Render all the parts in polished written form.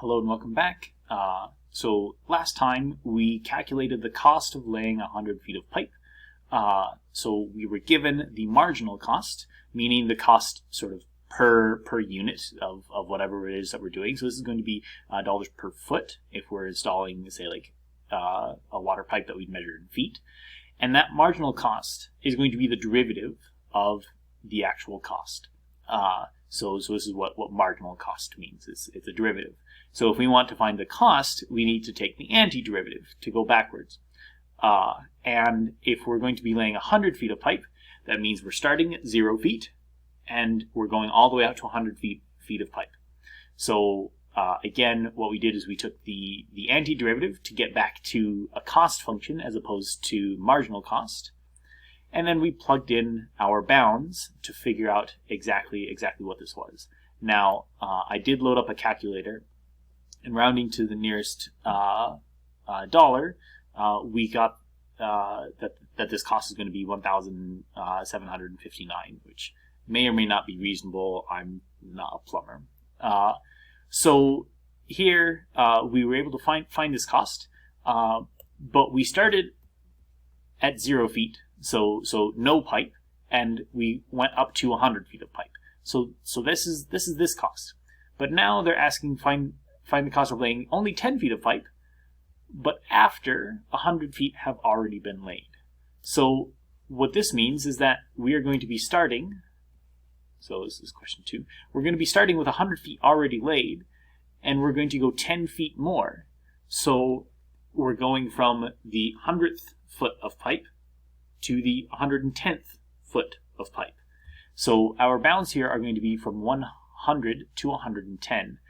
Hello and welcome back. So last time we calculated the cost of laying 100 feet of pipe. So we were given the marginal cost, meaning the cost sort of per unit of whatever it is that we're doing. So this is going to be dollars per foot if we're installing, say, like a water pipe that we'd measure in feet. And that marginal cost is going to be the derivative of the actual cost. So this is what marginal cost means. It's a derivative. So if we want to find the cost, we need to take the antiderivative to go backwards. And if we're going to be laying 100 feet of pipe, that means we're starting at 0 feet and we're going all the way out to 100 feet of pipe. So again, what we did is we took the antiderivative to get back to a cost function as opposed to marginal cost. And then we plugged in our bounds to figure out exactly what this was. Now, I did load up a calculator, and rounding to the nearest dollar, we got that this cost is going to be $1,759, which may or may not be reasonable. I'm not a plumber. So here we were able to find this cost, but we started at 0 feet. So no pipe, and we went up to 100 feet of pipe. So this is this cost. But now they're asking find the cost of laying only 10 feet of pipe, but after 100 feet have already been laid. So what this means is that we are going to be starting, so this is question 2, we're going to be starting with 100 feet already laid, and we're going to go 10 feet more. So we're going from the 100th foot of pipe to the 110th foot of pipe. So our bounds here are going to be from 100 to 110.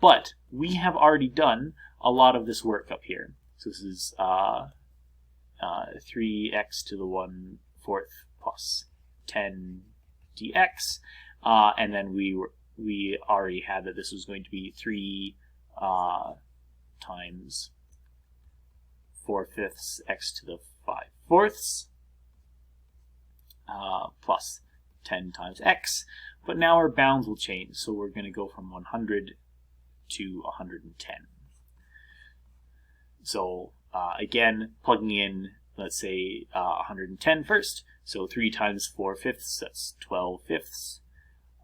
But we have already done a lot of this work up here. So this is 3x to the 1/4 plus 10 dx. And then we already had that this was going to be 3 times 4/5 x to the 5/4 plus 10 times x. But now our bounds will change, so we're going to go from 100 to 110. So again, plugging in, let's say 110 first. So 3 times 4/5, that's 12/5.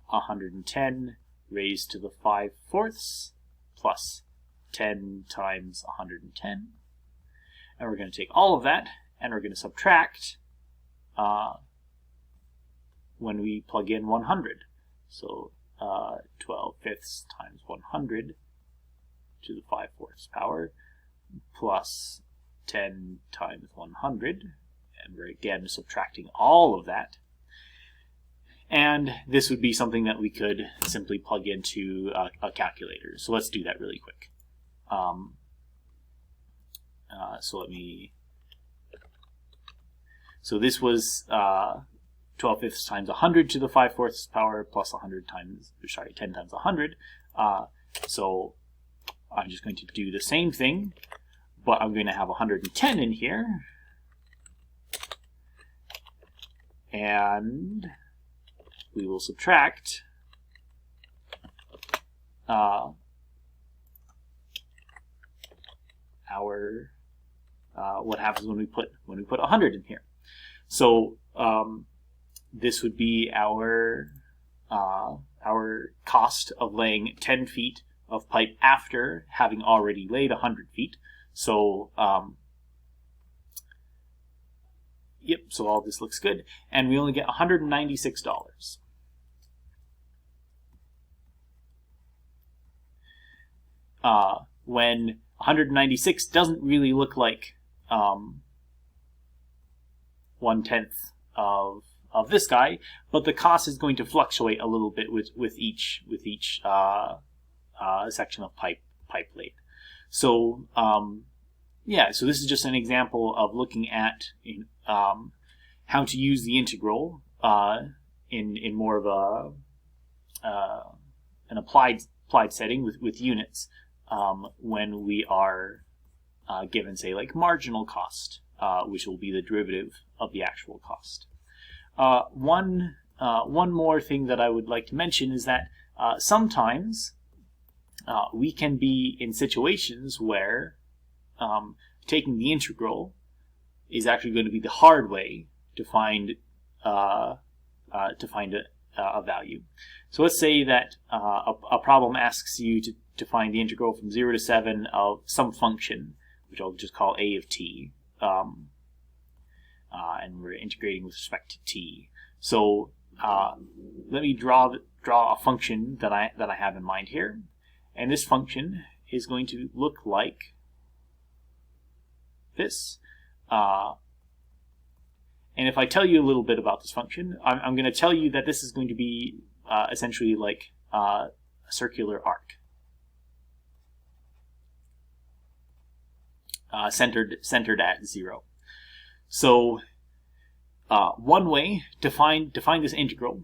110 raised to the 5/4 plus 10 times 110. And we're going to take all of that and we're going to subtract when we plug in 100. So 12/5 times 100 to the 5/4 power plus 10 times 100. And we're again subtracting all of that. And this would be something that we could simply plug into a calculator. So let's do that really quick. So this was 12/5 times 100 to the 5/4 power plus 10 times 100. So I'm just going to do the same thing, but I'm going to have 110 in here. And we will subtract what happens when we put 100 in here. So this would be our cost of laying 10 feet of pipe after having already laid 100 feet. So yep, so all this looks good, and we only get $196. When 196 doesn't really look like 1/10 of this guy, but the cost is going to fluctuate a little bit with each section of pipe laid. So yeah, so this is just an example of looking at how to use the integral in more of an applied setting with units when we are given, say, like marginal cost, which will be the derivative of the actual cost. One more thing that I would like to mention is that sometimes we can be in situations where taking the integral is actually going to be the hard way to find a value. So let's say that a problem asks you to find the integral from 0 to 7 of some function, which I'll just call a of t, and we're integrating with respect to t. So let me draw a function that I have in mind here, and this function is going to look like this. And if I tell you a little bit about this function, I'm going to tell you that this is going to be essentially like a circular arc, centered at 0. So one way to find this integral,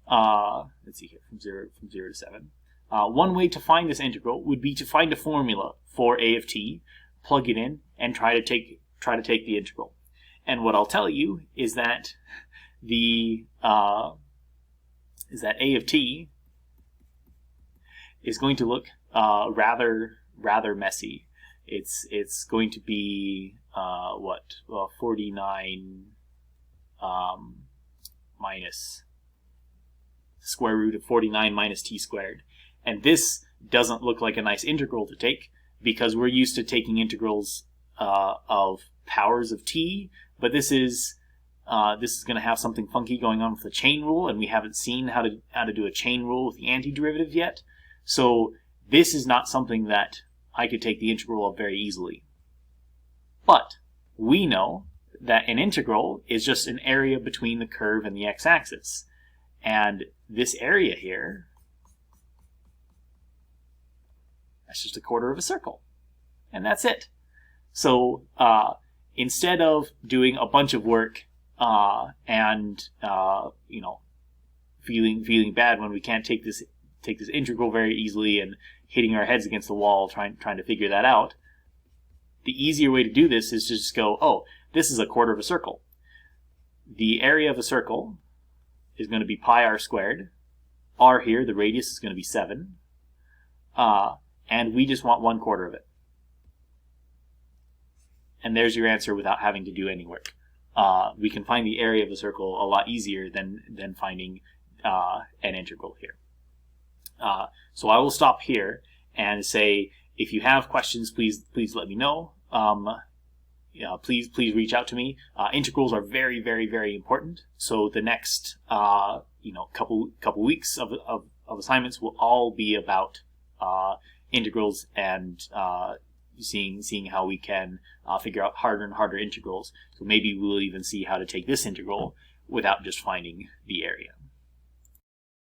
let's see here, from 0 to 7. One way to find this integral would be to find a formula for a of t, plug it in, and try to take the integral. And what I'll tell you is that a of t is going to look rather messy. It's going to be 49 minus square root of 49 minus t squared. And this doesn't look like a nice integral to take, because we're used to taking integrals of powers of t, but this is going to have something funky going on with the chain rule, and we haven't seen how to do a chain rule with the antiderivative yet. So this is not something that I could take the integral of very easily. But we know that an integral is just an area between the curve and the x-axis, and this area here, that's just a quarter of a circle, and that's it. So instead of doing a bunch of work and feeling bad when we can't take this integral very easily and hitting our heads against the wall trying to figure that out, the easier way to do this is to just go, oh, this is a quarter of a circle. The area of a circle is going to be pi r squared. R here, the radius, is going to be 7. And we just want 1/4 of it. And there's your answer without having to do any work. We can find the area of a circle a lot easier than finding an integral here. So I will stop here and say, if you have questions, please let me know. Please reach out to me. Integrals are very, very, very important. So the next couple weeks of assignments will all be about integrals and seeing how we can figure out harder and harder integrals. So maybe we'll even see how to take this integral without just finding the area.